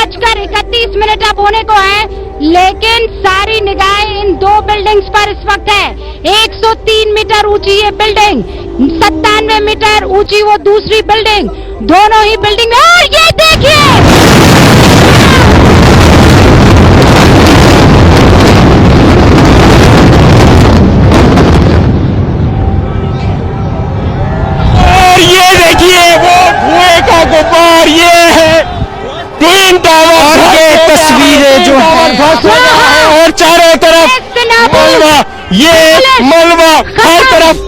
9:31 अब होने को है, लेकिन सारी निगाहें इन दो बिल्डिंग्स पर इस वक्त है। 103 मीटर ऊंची ये बिल्डिंग, 97 मीटर ऊंची वो दूसरी बिल्डिंग, दोनों ही बिल्डिंग। और ये देखिए, गुब्बार, ये है ट्विन टावर के तस्वीरें जो है और चारों तरफ मलबा, ये मलबा हर तरफ